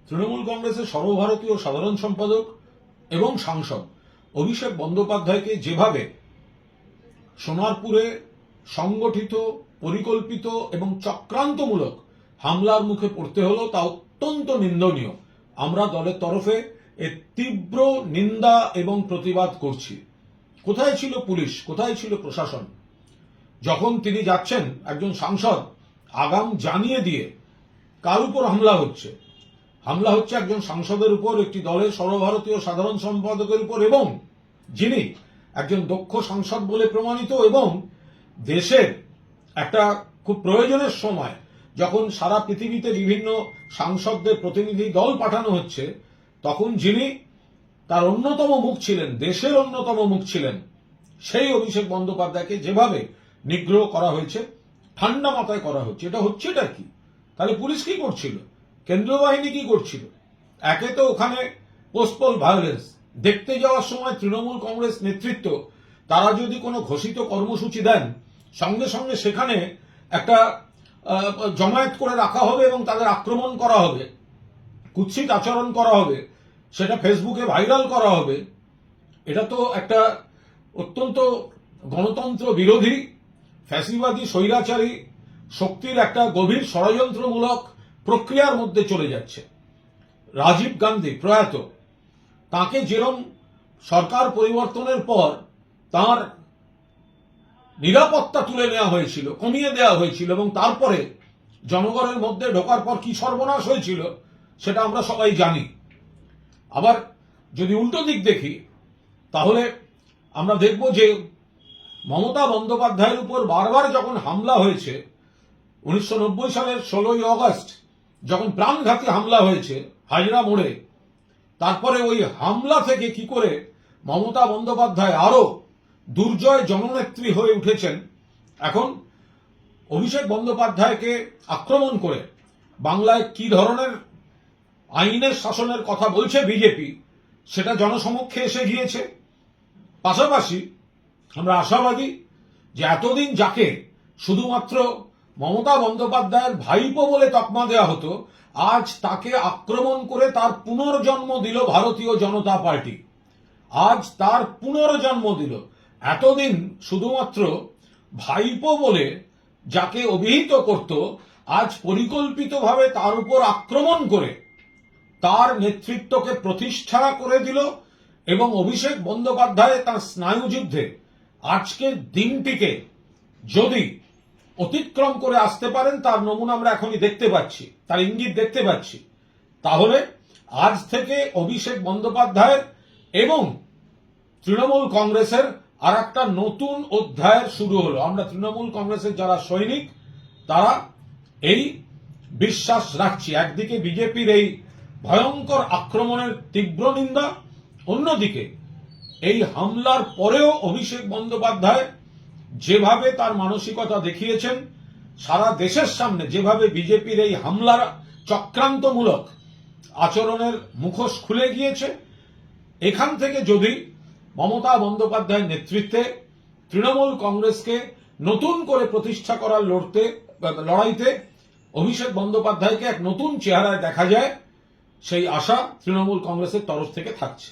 তৃণমূল কংগ্রেসের সর্বভারতীয় সাধারণ সম্পাদক এবং সাংসদ অভিষেক বন্দ্যোপাধ্যায়কে যেভাবে সোনারপুরে সংগঠিত, পরিকল্পিত এবং চক্রান্তমূলক হামলার মুখে পড়তে হলো তা অত্যন্ত নিন্দনীয়। আমরা দলের তরফে এর তীব্র নিন্দা এবং প্রতিবাদ করছি। কোথায় ছিল পুলিশ, কোথায় ছিল প্রশাসন যখন তিনি যাচ্ছেন একজন সাংসদ আগাম জানিয়ে দিয়ে কার উপর হামলা হচ্ছে? হামলা হচ্ছে একজন সাংসদের উপর, একটি দলের সর্বভারতীয় সাধারণ সম্পাদকের উপর, এবং যিনি একজন দক্ষ সাংসদ বলে প্রমাণিত, এবং দেশের একটা খুব প্রয়োজনের সময় যখন সারা পৃথিবীতে বিভিন্ন সাংসদদের প্রতিনিধি দল পাঠানো হচ্ছে, তখন যিনি তার অন্যতম মুখ ছিলেন, দেশের অন্যতম মুখ ছিলেন, সেই অভিষেক বন্দ্যোপাধ্যায়কে যেভাবে নিগ্রহ করা হয়েছে, ঠান্ডা মাথায় করা হচ্ছে, এটা হচ্ছেটা কি? তাহলে পুলিশ কি করছিল? কেন্দ্রীয় বাহিনী কি করছিল? একে তো ওখানে পোস্টপোল ভায়োলেন্স দেখতে যাওয়ার সময় তৃণমূল কংগ্রেস নেতৃত্ব তারা যদি কোনো ঘোষিত কর্মসূচি দেন, সঙ্গে সঙ্গে সেখানে একটা জমায়েত করে রাখা হবে এবং তাদের আক্রমণ করা হবে, কুৎসিত আচরণ করা হবে, সেটা ফেসবুকে ভাইরাল করা হবে। এটা তো একটা অত্যন্ত গণতন্ত্র বিরোধী, ফ্যাসিবাদী, স্বৈরাচারী শক্তির একটা গভীর ষড়যন্ত্রমূলক প্রক্রিয়ার মধ্যে চলে যাচ্ছে। রাজীব গান্ধী প্রয়াত, তাকে যেরকম সরকার পরিবর্তনের পর তার নিরাপত্তা তুলে নেওয়া হয়েছিল, কমিয়ে দেওয়া হয়েছিল, এবং তারপরে জনগণের মধ্যে ঢোকার পর কি সর্বনাশ হয়েছিল সেটা আমরা সবাই জানি। আবার যদি উল্টো দিক দেখি, তাহলে আমরা দেখব যে মমতা বন্দ্যোপাধ্যায়ের উপর বারবার যখন হামলা হয়েছে, 1990 সালের 16ই অগস্ট যখন প্রাণঘাতী হামলা হয়েছে হাজরা মোড়ে, তারপরে ওই হামলা থেকে কি করে মমতা বন্দ্যোপাধ্যায় আরো দুর্জয় জননেত্রী হয়ে উঠেছেন। এখন অভিষেক বন্দ্যোপাধ্যায়কে আক্রমণ করে বাংলায় কি ধরনের আইনের শাসনের কথা বলছে বিজেপি, সেটা জনসমক্ষে এসে গিয়েছে। পাশাপাশি আমরা আশাবাদী যে এতদিন যাকে শুধুমাত্র মমতা বন্দ্যোপাধ্যায়ের ভাইপো বলে তকমা দেওয়া হতো, আজ তাকে আক্রমণ করে তার পুনর্জন্ম দিল ভারতীয় জনতা পার্টি। আজ তার পুনর্জন্ম দিল। এতদিন শুধুমাত্র ভাইপো বলে যাকে অভিহিত করত, আজ পরিকল্পিতভাবে তার উপর আক্রমণ করে তার নেতৃত্বকে প্রতিষ্ঠা করে দিল। এবং অভিষেক বন্দ্যোপাধ্যায় তার স্নায়ুযুদ্ধে আজকের দিনটিকে যদি অতিক্রম করে আসতে পারেন, তার নমুনা আমরা এখনই দেখতে পাচ্ছি, তার ইঙ্গিত দেখতে পাচ্ছি। তাহলে আজ থেকে অভিষেক বন্দ্যোপাধ্যায়ের এবং তৃণমূল কংগ্রেসের আর একটা নতুন অধ্যায়ের শুরু হলো। আমরা তৃণমূল কংগ্রেসের যারা সৈনিক তারা এই বিশ্বাস রাখছি, একদিকে বিজেপির এই ভয়ঙ্কর আক্রমণের তীব্র নিন্দা, অন্যদিকে এই হামলার পরেও অভিষেক বন্দ্যোপাধ্যায় যেভাবে তার মানসিকতা দেখিয়েছেন, সারা দেশের সামনে যেভাবে বিজেপির এই হামলার চক্রান্তমূলক আচরণের মুখোশ খুলে গিয়েছে, এখান থেকে যদি মমতা বন্দ্যোপাধ্যায়ের নেতৃত্বে তৃণমূল কংগ্রেসকে নতুন করে প্রতিষ্ঠা করার লড়াইতে অভিষেক বন্দ্যোপাধ্যায়কে এক নতুন চেহারায় দেখা যায়, সেই আশা তৃণমূল কংগ্রেসের তরফ থেকে থাকছে।